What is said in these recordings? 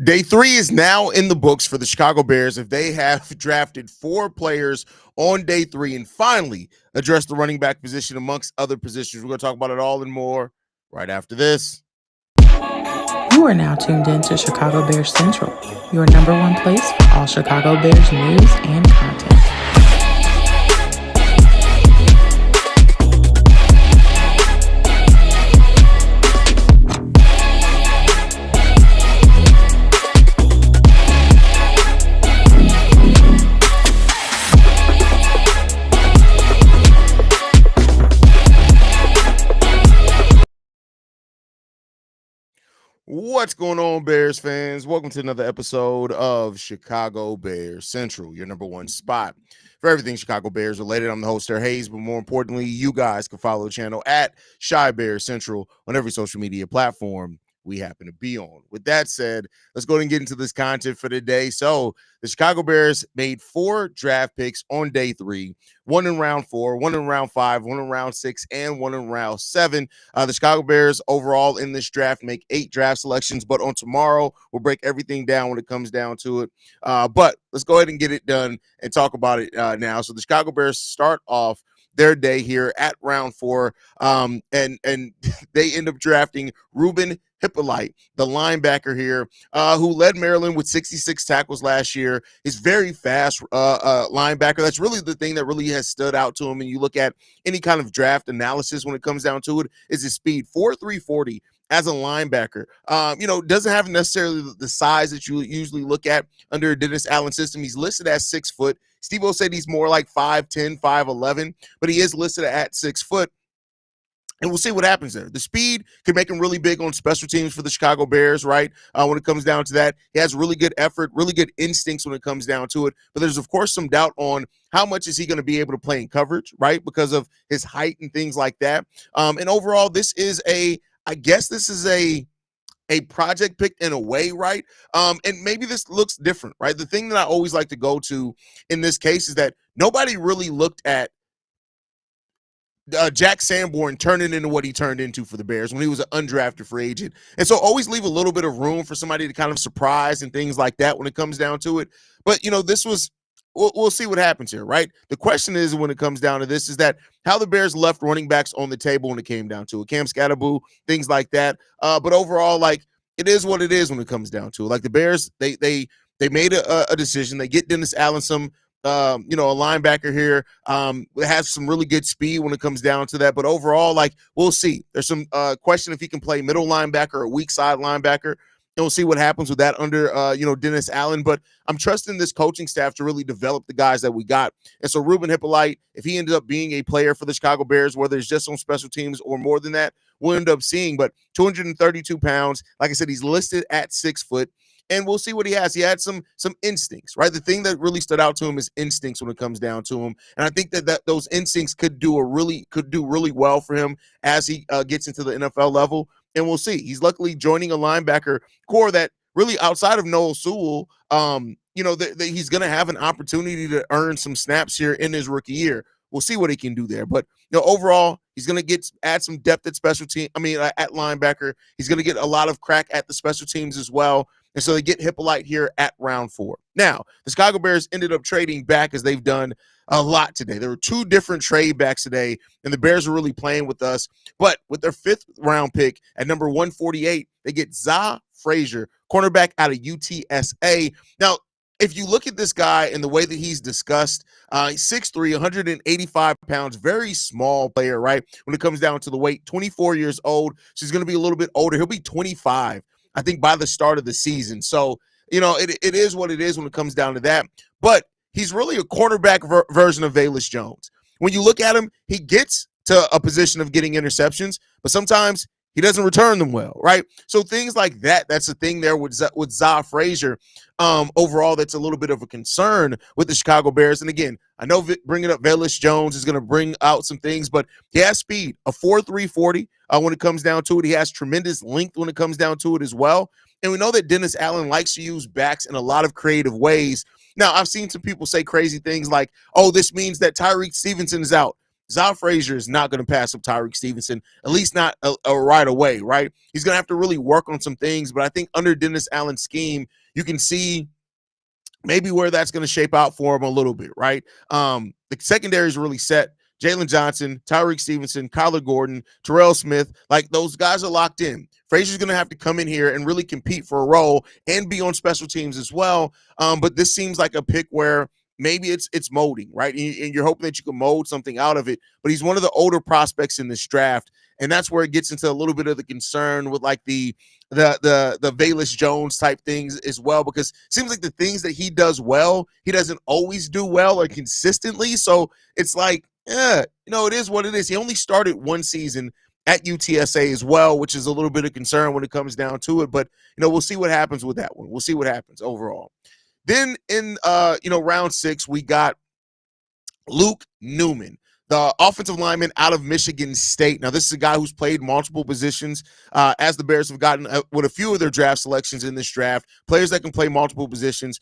Day three is now in the books for the Chicago Bears if they have drafted 4 players on day three and finally address the running back position amongst other positions. We're going to talk about it all and more right after this. You are now tuned in to Chicago Bears Central, your number one place for all Chicago Bears news and content. What's going on, Bears fans? Welcome to another episode of Chicago Bears Central, your number one spot for everything Chicago Bears related. I'm the host, Haize, but more importantly, you guys can follow the channel at Chi Bears Central on every social media platform we happen to be on. With that said, let's go ahead and get into this content for today. So the Chicago Bears made 4 draft picks on day 3, 1 in round 4, 1 in round 5, 1 in round 6, and 1 in round 7. The Chicago Bears overall in this draft make 8 draft selections, but on tomorrow, we'll break everything down when it comes down to it. But let's go ahead and get it done and talk about it now. So the Chicago Bears start off their day here at round 4, and they end up drafting Ruben, Hippoly, the linebacker here, who led Maryland with 66 tackles last year. He's very fast linebacker. That's really the thing that really has stood out to him. And you look at any kind of draft analysis when it comes down to it, is his speed, 4.3 40 as a linebacker. Doesn't have necessarily the size that you usually look at under a Dennis Allen system. He's listed as 6 foot. Steve-O said he's more like 5'10", 5'11", but he is listed at 6 foot. And we'll see what happens there. The speed can make him really big on special teams for the Chicago Bears, right? When it comes down to that, he has really good effort, really good instincts when it comes down to it. But there's, of course, some doubt on how much is he going to be able to play in coverage, right? Because of his height and things like that. And overall, this is a project pick in a way, right? And maybe this looks different, right? The thing that I always like to go to in this case is that nobody really looked at Jack Sanborn turning into what he turned into for the Bears when he was an undrafted free agent. And so always leave a little bit of room for somebody to kind of surprise and things like that when it comes down to it. But, this was we'll see what happens here, right? The question is, when it comes down to this, is that how the Bears left running backs on the table when it came down to it. Cam Scatterboo, things like that. But overall, like, it is what it is when it comes down to it. Like, the Bears, they made a decision. They get Dennis Allen some a linebacker here has some really good speed when it comes down to that. But overall, like, we'll see. There's some question if he can play middle linebacker or weak side linebacker. And we'll see what happens with that under, Dennis Allen. But I'm trusting this coaching staff to really develop the guys that we got. And so Ruben Hippoly, if he ended up being a player for the Chicago Bears, whether it's just on special teams or more than that, we'll end up seeing. But 232 pounds, like I said, he's listed at 6 foot. And we'll see what he has. He had some instincts, right? The thing that really stood out to him is instincts when it comes down to him. And I think that those instincts could do really well for him as he gets into the NFL level. And we'll see. He's luckily joining a linebacker core that really, outside of Noah Sewell, he's going to have an opportunity to earn some snaps here in his rookie year. We'll see what he can do there. But, overall, he's going to add some depth at at linebacker. He's going to get a lot of crack at the special teams as well. And so they get Hippolyte here at round 4. Now, the Chicago Bears ended up trading back, as they've done a lot today. There were 2 different trade backs today, and the Bears are really playing with us. But with their 5th round pick at number 148, they get Zah Frazier, cornerback out of UTSA. Now, if you look at this guy and the way that he's discussed, he's 6'3", 185 pounds, very small player, right? When it comes down to the weight, 24 years old. So he's going to be a little bit older. He'll be 25, I think, by the start of the season. So, it is what it is when it comes down to that. But he's really a cornerback version of Velus Jones. When you look at him, he gets to a position of getting interceptions, but sometimes he doesn't return them well, right? So things like that, that's the thing there with Zah Frazier. Overall, that's a little bit of a concern with the Chicago Bears. And again, I know bringing up Velus Jones is going to bring out some things, but he has speed, a 4.3 40 when it comes down to it. He has tremendous length when it comes down to it as well. And we know that Dennis Allen likes to use backs in a lot of creative ways. Now, I've seen some people say crazy things like, oh, this means that Tyreek Stevenson is out. Zah Frazier is not going to pass up Tyreek Stevenson, at least not right away, right? He's going to have to really work on some things, but I think under Dennis Allen's scheme, you can see maybe where that's going to shape out for him a little bit, right? The secondary is really set. Jalen Johnson, Tyreek Stevenson, Kyler Gordon, Terrell Smith, like those guys are locked in. Frazier's going to have to come in here and really compete for a role and be on special teams as well. But this seems like a pick where maybe it's molding, right? And you're hoping that you can mold something out of it. But he's one of the older prospects in this draft. And that's where it gets into a little bit of the concern with like the Velus Jones type things as well, because it seems like the things that he does well, he doesn't always do well or consistently. So it's like, it is what it is. He only started one season at UTSA as well, which is a little bit of concern when it comes down to it. But, we'll see what happens with that one. We'll see what happens overall. Then in, round 6, we got Luke Newman, the offensive lineman out of Michigan State. Now, this is a guy who's played multiple positions as the Bears have gotten with a few of their draft selections in this draft, players that can play multiple positions.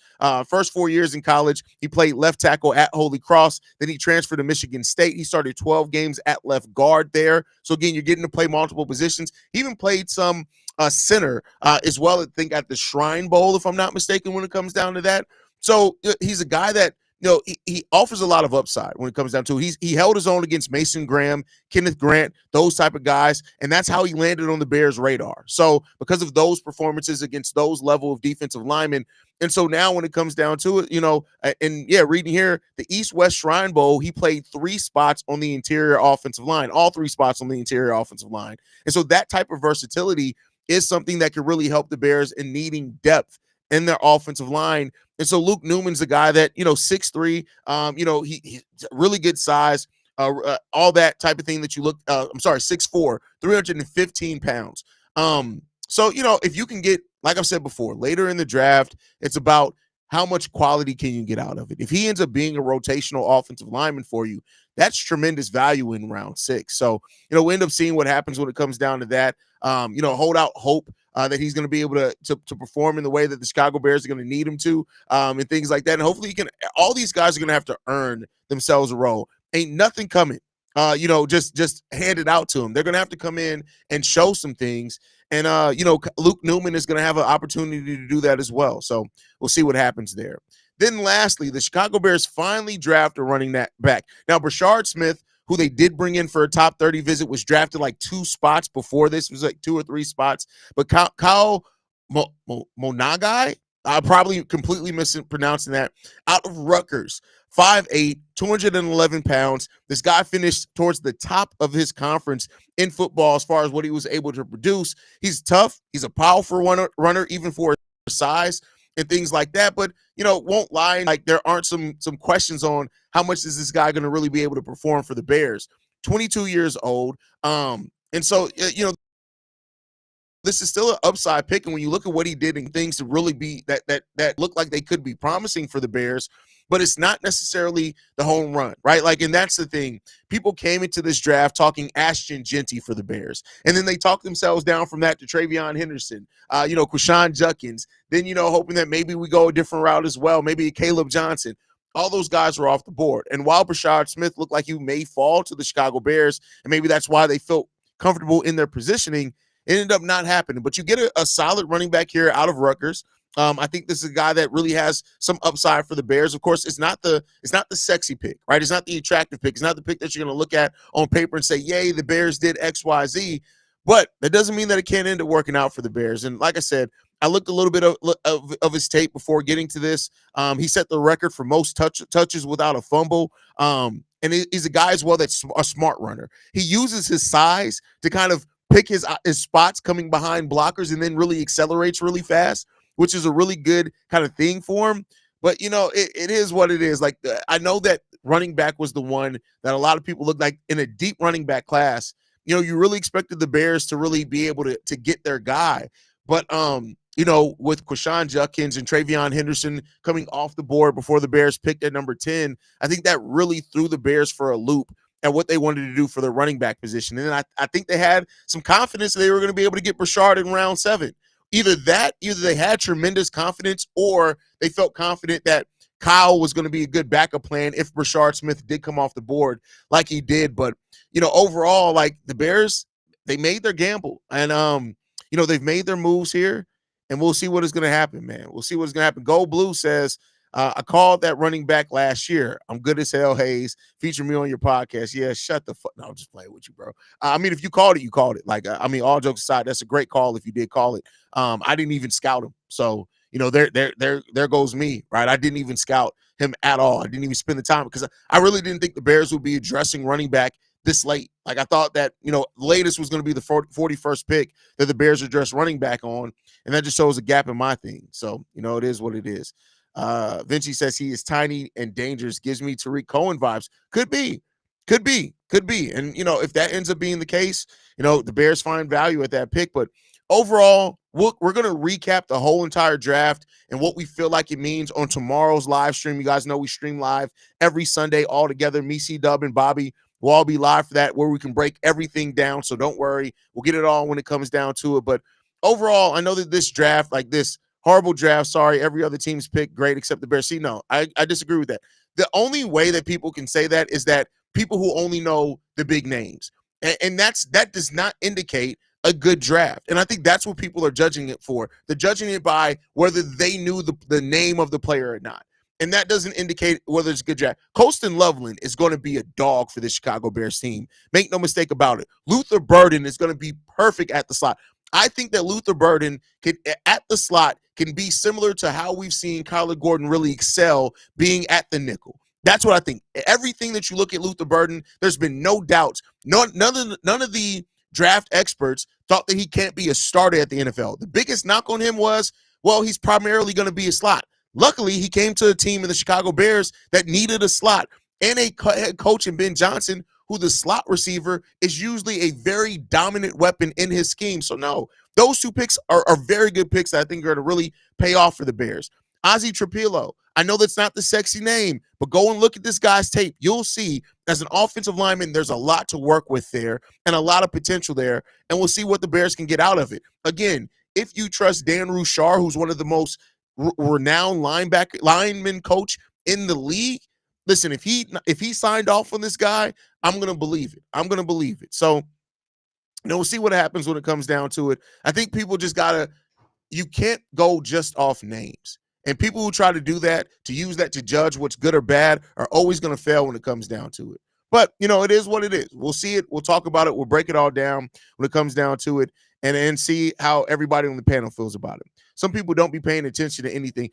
First 4 years in college, he played left tackle at Holy Cross. Then he transferred to Michigan State. He started 12 games at left guard there. So, again, you're getting to play multiple positions. He even played some center as well, I think, at the Shrine Bowl, if I'm not mistaken, when it comes down to that. So, he's a guy that he offers a lot of upside when it comes down to it. He held his own against Mason Graham, Kenneth Grant, those type of guys, and that's how he landed on the Bears' radar. So because of those performances against those level of defensive linemen, and so now when it comes down to it, reading here, the East-West Shrine Bowl, he played 3 spots on the interior offensive line, all 3 spots on the interior offensive line. And so that type of versatility is something that could really help the Bears in needing depth in their offensive line. And so Luke Newman's a guy that, 6'3", he's really good size, all that type of thing that you look, 6'4", 315 pounds. So, if you can get, like I've said before, later in the draft, it's about how much quality can you get out of it. If he ends up being a rotational offensive lineman for you, that's tremendous value in round 6. So, we end up seeing what happens when it comes down to that. Hold out hope that he's going to be able to perform in the way that the Chicago Bears are going to need him to, and things like that. And hopefully all these guys are going to have to earn themselves a role. Ain't nothing coming, just hand it out to them. They're going to have to come in and show some things. And, Luke Newman is going to have an opportunity to do that as well. So we'll see what happens there. Then lastly, the Chicago Bears finally draft a running back. Now, Brashard Smith, who they did bring in for a top 30 visit, was drafted like 2 spots before this. It was like 2 or 3 spots. But Kyle Monangai, I'm probably completely mispronouncing that, out of Rutgers, 5'8", 211 pounds. This guy finished towards the top of his conference in football as far as what he was able to produce. He's tough. He's a powerful runner, even for his size and things like that. But, won't lie, like there aren't some questions on how much is this guy going to really be able to perform for the Bears. 22 years old. And so, this is still an upside pick. And when you look at what he did and things to really be that look like they could be promising for the Bears, but it's not necessarily the home run, right? Like, and that's the thing. People came into this draft talking Ashton Genty for the Bears. And then they talked themselves down from that to Travion Henderson, Quashawn Judkins, then, hoping that maybe we go a different route as well. Maybe Caleb Johnson. All those guys were off the board. And while Brashard Smith looked like he may fall to the Chicago Bears, and maybe that's why they felt comfortable in their positioning, it ended up not happening. But you get a solid running back here out of Rutgers. I think this is a guy that really has some upside for the Bears. Of course, it's not the sexy pick, right? It's not the attractive pick. It's not the pick that you're going to look at on paper and say, yay, the Bears did X, Y, Z. But that doesn't mean that it can't end up working out for the Bears. And like I said, I looked a little bit of his tape before getting to this. He set the record for most touches without a fumble. And he's a guy as well that's a smart runner. He uses his size to kind of pick his spots coming behind blockers and then really accelerates really fast, which is a really good kind of thing for him. But, it is what it is. Like, I know that running back was the one that a lot of people look like in a deep running back class. You really expected the Bears to really be able to get their guy. But, with Quashawn Judkins and Travion Henderson coming off the board before the Bears picked at number 10, I think that really threw the Bears for a loop at what they wanted to do for the running back position. And I think they had some confidence they were going to be able to get Brashard in round 7. Either they had tremendous confidence, or they felt confident that Kyle was going to be a good backup plan if Rashard Smith did come off the board like he did. But, overall, like the Bears, they made their gamble. And, they've made their moves here. And we'll see what is going to happen, man. We'll see what's going to happen. Gold Blue says, I called that running back last year. I'm good as hell, Haize. Feature me on your podcast. Yeah, shut the fuck. No, I'm just playing with you, bro. If you called it, you called it. Like, all jokes aside, that's a great call if you did call it. I didn't even scout him. So, there goes me, right? I didn't even scout him at all. I didn't even spend the time because I really didn't think the Bears would be addressing running back this late. Like I thought that, latest was going to be the 41st pick that the Bears address running back on. And that just shows a gap in my thing. So, it is what it is. Vinci says he is tiny and dangerous. Gives me Tariq Cohen vibes. Could be. And, if that ends up being the case, the Bears find value at that pick. But overall, we're going to recap the whole entire draft and what we feel like it means on tomorrow's live stream. You guys know we stream live every Sunday all together. Me, C-Dub, and Bobby will all be live for that, where we can break everything down. So don't worry. We'll get it all when it comes down to it. But overall, I know that this draft, like this horrible draft, sorry, every other team's pick great except the Bears. See, no, I disagree with that. The only way that people can say that is that people who only know the big names. And that does not indicate a good draft. And I think that's what people are judging it for. They're judging it by whether they knew the name of the player or not. And that doesn't indicate whether it's a good draft. Colston Loveland is going to be a dog for the Chicago Bears team. Make no mistake about it. Luther Burden is going to be perfect at the slot. I think that Luther Burden at the slot can be similar to how we've seen Kyler Gordon really excel being at the nickel. That's what I think. Everything that you look at Luther Burden, there's been no doubts. None of the draft experts thought that he can't be a starter at the NFL. The biggest knock on him was, well, he's primarily going to be a slot. Luckily, he came to a team in the Chicago Bears that needed a slot and a head coach in Ben Johnson, who the slot receiver is usually a very dominant weapon in his scheme. So, no, those two picks are very good picks that I think are going to really pay off for the Bears. Ozzie Trapillo, I know that's not the sexy name, but go and look at this guy's tape. You'll see as an offensive lineman, there's a lot to work with there and a lot of potential there, and we'll see what the Bears can get out of it. Again, if you trust Dan Roushar, who's one of the most renowned lineman coach in the league, listen, if he signed off on this guy, I'm going to believe it. So, we'll see what happens when it comes down to it. I think people just you can't go just off names. And people who try to do that, to use that to judge what's good or bad, are always going to fail when it comes down to it. But, it is what it is. We'll see it. We'll talk about it. We'll break it all down when it comes down to it and see how everybody on the panel feels about it. Some people don't be paying attention to anything.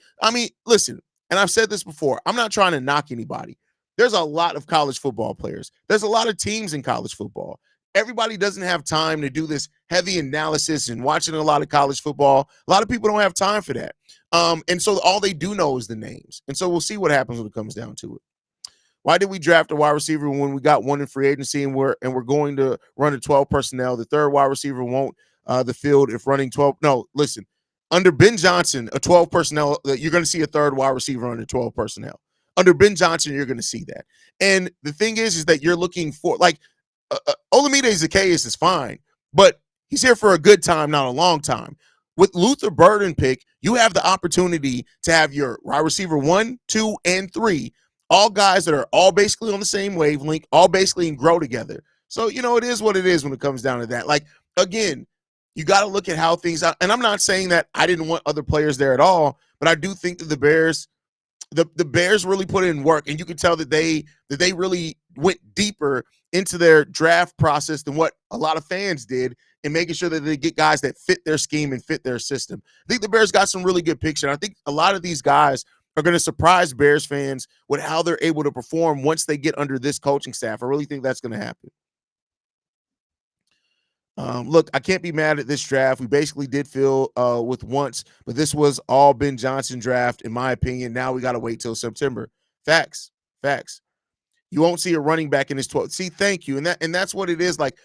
Listen, and I've said this before, I'm not trying to knock anybody. There's a lot of college football players. There's a lot of teams in college football. Everybody doesn't have time to do this heavy analysis and watching a lot of college football. A lot of people don't have time for that. And so all they do know is the names. And so we'll see what happens when it comes down to it. Why did we draft a wide receiver when we got one in free agency and we're going to run a 12 personnel? The third wide receiver won't the field if running 12. No, listen, under Ben Johnson, a 12 personnel, you're going to see a third wide receiver under 12 personnel. Under Ben Johnson, you're going to see that. And the thing is that you're looking for, like, Olamide Zaccheaus is fine, but he's here for a good time, not a long time. With Luther Burden pick, you have the opportunity to have your wide receiver 1, 2, and 3, all guys that are all basically on the same wavelength, all basically grow together. So, it is what it is when it comes down to that. Like, again, you got to look at how things are. And I'm not saying that I didn't want other players there at all, but I do think that the Bears really put in work, and you can tell that they really went deeper into their draft process than what a lot of fans did in making sure that they get guys that fit their scheme and fit their system. I think the Bears got some really good picks, and I think a lot of these guys are going to surprise Bears fans with how they're able to perform once they get under this coaching staff. I really think that's going to happen. Look, I can't be mad at this draft. We basically did fill with once, but this was all Ben Johnson draft, in my opinion. Now we got to wait till September. Facts. You won't see a running back in this 12. See, thank you. And that's what it is. Like,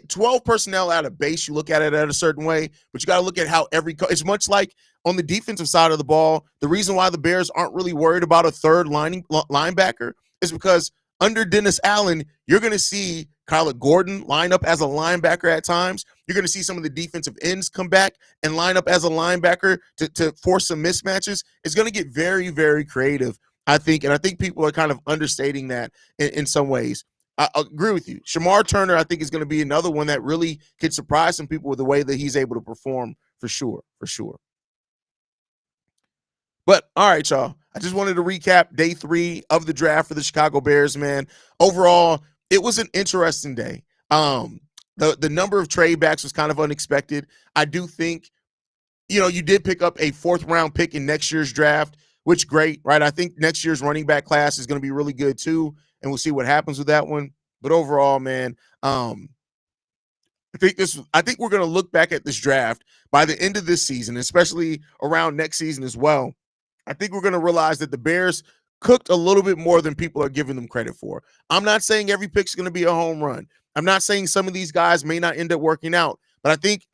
12 personnel out of base, you look at it at a certain way, but you got to look at how it's much like on the defensive side of the ball. The reason why the Bears aren't really worried about a third linebacker is because under Dennis Allen, you're going to see Kyler Gordon line up as a linebacker at times. You're going to see some of the defensive ends come back and line up as a linebacker to force some mismatches. It's going to get very, very creative I think, and I think people are kind of understating that in some ways. I agree with you. Shamar Turner, I think, is going to be another one that really could surprise some people with the way that he's able to perform for sure, for sure. But all right, y'all. I just wanted to recap day 3 of the draft for the Chicago Bears, man. Overall, it was an interesting day. The number of trade backs was kind of unexpected. I do think, you did pick up a 4th-round pick in next year's draft, which great, right? I think next year's running back class is going to be really good too, and we'll see what happens with that one. But overall, man, I think we're going to look back at this draft by the end of this season, especially around next season as well. I think we're going to realize that the Bears cooked a little bit more than people are giving them credit for. I'm not saying every pick's going to be a home run. I'm not saying some of these guys may not end up working out, but I think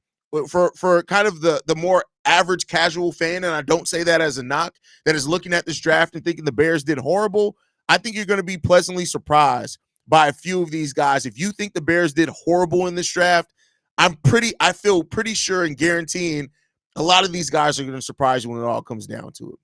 for kind of the more average casual fan, and I don't say that as a knock, that is looking at this draft and thinking the Bears did horrible, I think you're going to be pleasantly surprised by a few of these guys. If you think the Bears did horrible in this draft, I feel pretty sure and guaranteeing a lot of these guys are going to surprise you when it all comes down to it.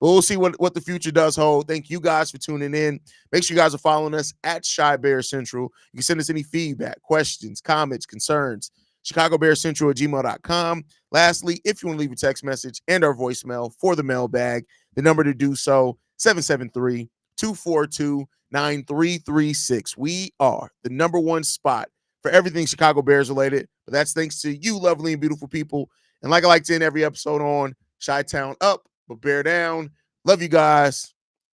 But we'll see what the future does hold. Thank you guys for tuning in. Make sure you guys are following us at Chi Bear Central. You can send us any feedback, questions, comments, concerns, ChicagoBearCentral@gmail.com. Lastly, if you want to leave a text message and our voicemail for the mailbag, the number to do so, 773-242-9336. We are the number one spot for everything Chicago Bears related, but that's thanks to you lovely and beautiful people. And like I like to end every episode on, Chi-Town up, but bear down. Love you guys.